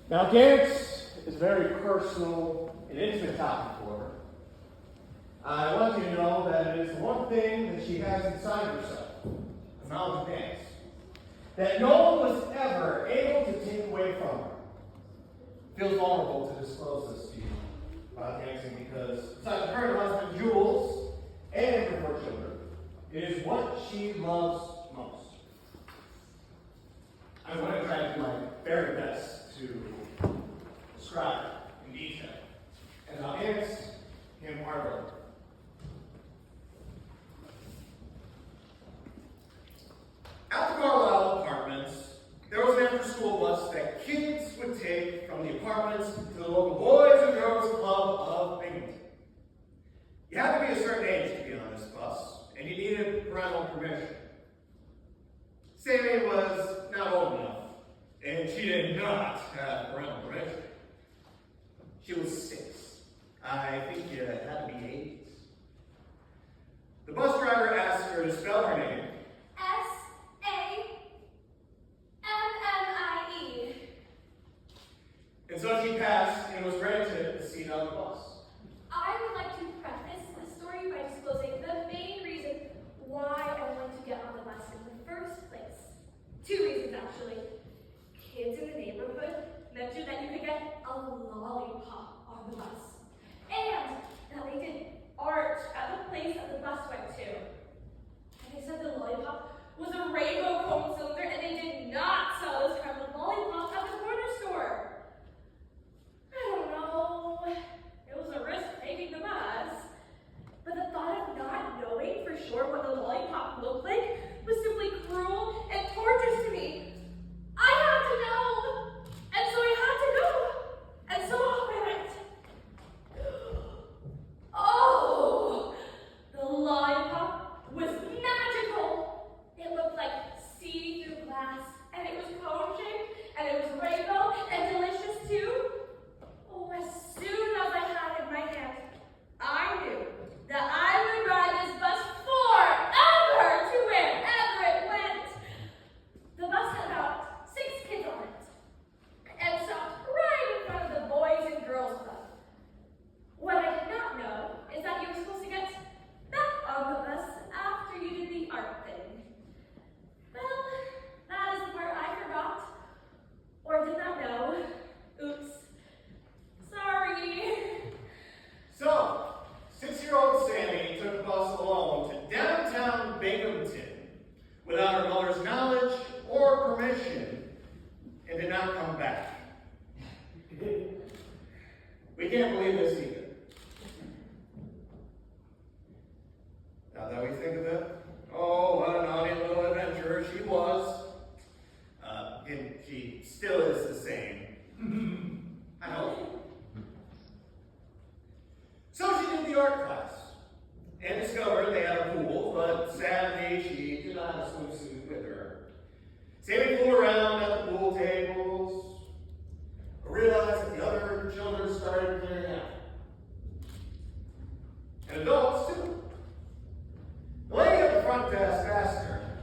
Now, dance is a very personal and intimate topic for her. I want you to know that it is the one thing that she has inside herself, the knowledge of dance, that no one was ever able to take away from her. Feels vulnerable to disclose this to you about dancing because besides her and her husband Jules and her 4 children, it is what she loves most. I'm going to try to do my very best to describe in detail and I'll dance in heartily. At the Carlisle apartments, there was an after-school bus that kids would take from the apartments to the local Boys and Girls Club of Binghamton. You had to be a certain age to be on this bus, and you needed parental permission. Sammy was not old enough, and she did not have parental permission. She was 6. I think you had to be 8. The bus driver asked her to spell her name. And so she passed and was granted a seat on the bus. I would like to preface the story by disclosing the main reason why I wanted to get on the bus in the first place. 2 reasons, actually. Kids in the neighborhood mentioned that you could get a lollipop on the bus. And that they did art at the place that the bus went to. And they said the lollipop was a rainbow cone cylinder and they did not sell this kind of lollipop at the corner store. I don't know. It was a risk taking the bus. But the thought of not knowing for sure what the lollipop looked like was simply cruel and torturous to me. I had to know. And so I had to go. And so off I went. Oh, the lollipop was magical. It looked like see-through glass. And it was cone-shaped. And it was rainbow and delicious too. Oh, as soon as I had it in my hand, I knew that I would ride this bus forever to wherever it went. The bus had about 6 kids on it and stopped right in front of the Boys and Girls Club. What I did not know is that you were supposed to get back on the bus after you did the art thing. Well, that is the part I forgot or did not know. Oops. Sorry. So, 6-year-old Sammy took the bus alone to downtown Binghamton without her mother's knowledge or permission and did not come back. We can't believe this either. Now that we think of it, oh, what a naughty little adventurer she was. And she still is the same. I hope. So she did the art class and discovered they had a pool, but sadly she did not have a swimsuit with her. Sammy flew around at the pool tables, realized that the other children started clearing out. And adults too. The lady at the front desk asked her,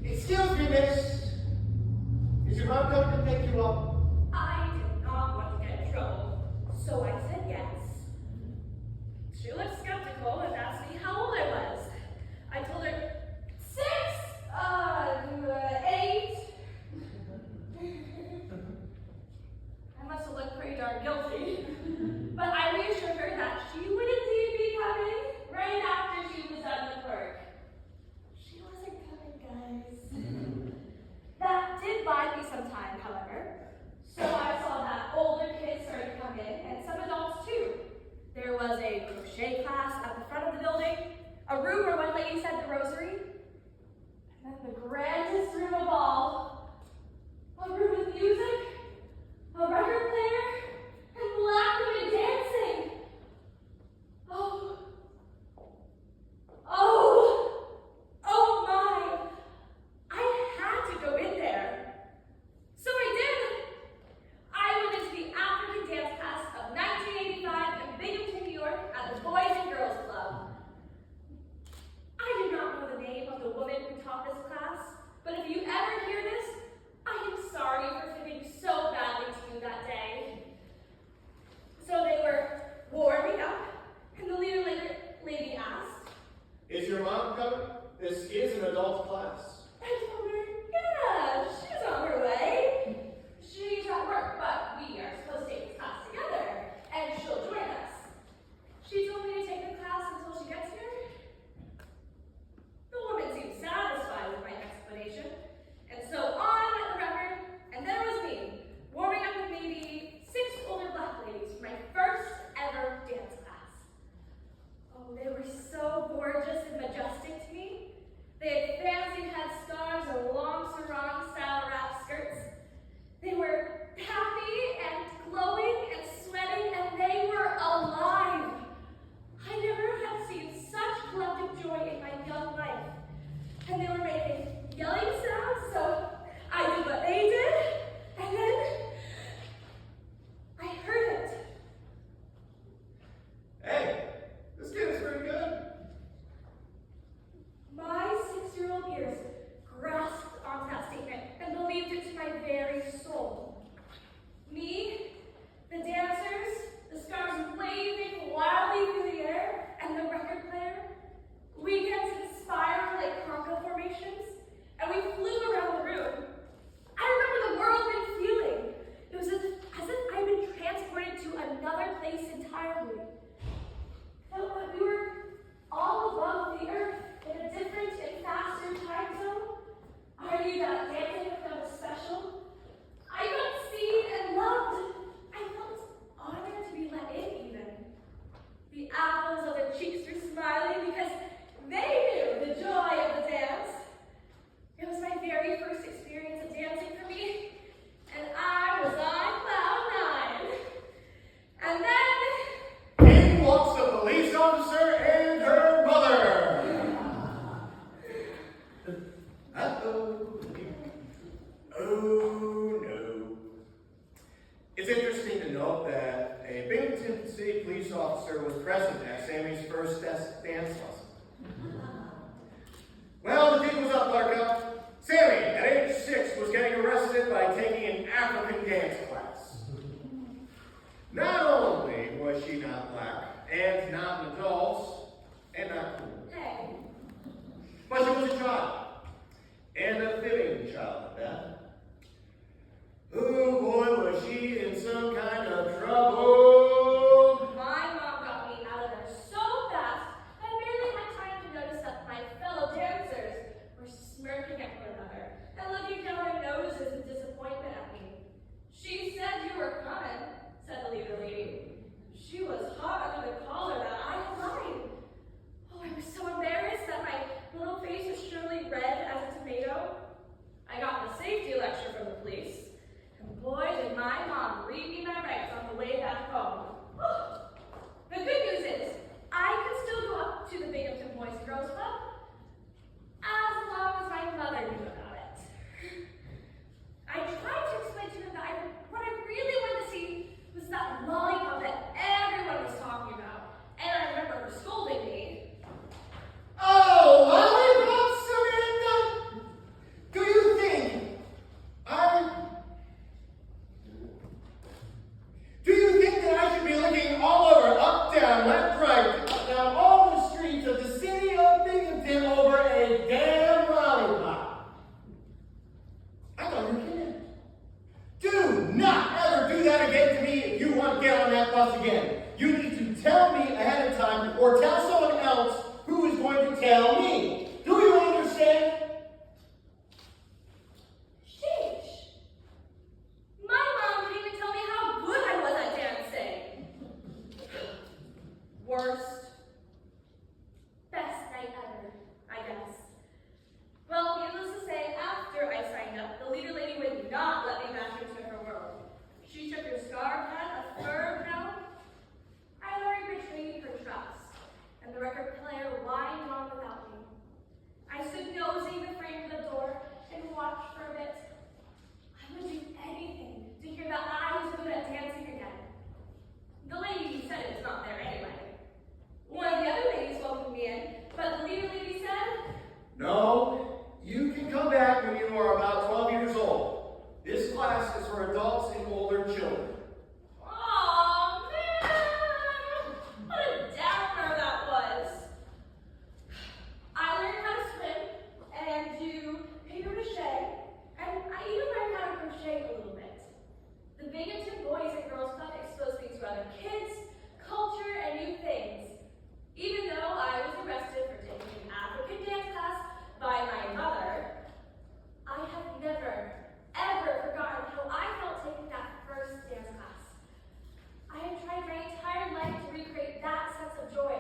"Excuse me, miss, is your mom coming to pick you up?" I did not want to get in trouble, so I said yes. She looked skeptical and asked me how old I was. I told her, 6, 8. I must have looked pretty darn guilty. But I reassured her that she would indeed be coming right after she was done with work. She wasn't coming, guys. That did buy me some time, however. So I saw that older kids started coming and some adults too. There was a crochet class at the front of the building, a room where one lady said the rosary, and then the grandest room of all, a room with music, a record player, and It's interesting to note that a Binghamton City police officer was present at Sammy's first dance lesson. Well, the jig was up, Buttercup. Sammy, at age 6, was getting arrested by taking an African dance class. Not only was she not black, and not an adult, and not cool, but she was a child, and a fitting child at that. Oh boy, was she in some kind of trouble. My mom got me out of there so fast, I barely had time to notice that my fellow dancers were smirking at one another and looking down their noses in disappointment at me. She said you were coming, said the leader lady. She was hot under the collar that I had lied. Oh, I was so embarrassed that my little face was surely red as a tomato. I got a safety lecture from the police. And boy, did my mom read me my rights on the way back home. The good news is, I could still go up to the Binghamton Boys and Girls Club as long as my mother knew about it. I tried to explain to her that what I really wanted to see was that lollipop that everyone was talking about. And I remember her scolding me. Oh, lollipop, Samantha! Do you think that I should be looking all over, up, down, left, right, down all the streets of the city of Binghamton over a damn lollipop? I thought you were kidding. Do not ever do that again to me if you want to get on that bus again. You need to tell me ahead of time or tell someone else who is going to tell me. Do you understand? Sheesh. My mom didn't even tell me how good I was at dancing. Worst. Best night ever, I guess. Well, needless to say, after I signed up, the leader lady would not let me back into her world. She shook her scarf head a firm no. I already betrayed her trust, and the record player whined on without me. I stood nosing the frame of the door and watched for a bit. I would do anything to hear that I was good at dancing again. The lady said it was not there anyway. One of the other ladies welcomed me in, but the leader lady said, No, you can come back when you are about 12 years old. This class is for adults and older children. "Aw, man! What a downer that was." I learned how to swim and do paper mache, and I even learned how to crochet a little bit. The Binghamton Boys and Girls Club exposed me to other kids, culture, and new things. Even though I was arrested for taking an African dance class by my mother, I have never, ever forgotten how I felt taking that first dance class. I have tried my entire life to recreate that sense of joy.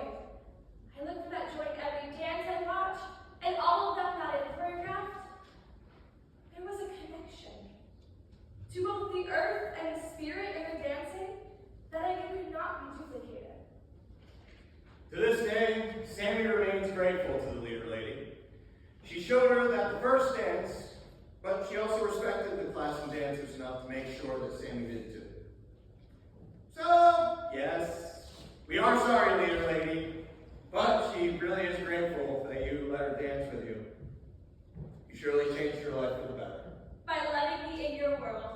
I look for that joy in every dance I watch, and all of them that I choreographed. There was a connection to both the earth and the spirit in the dancing that I knew could not be duplicated. To this day, Sammy remains grateful to the leader lady. She showed her that the first dance, but she also respected the class of dancers enough to make sure that Sammy did too. So, yes, we are sorry, leader lady, but she really is grateful that you let her dance with you. You surely changed her life for the better. By letting me in your world.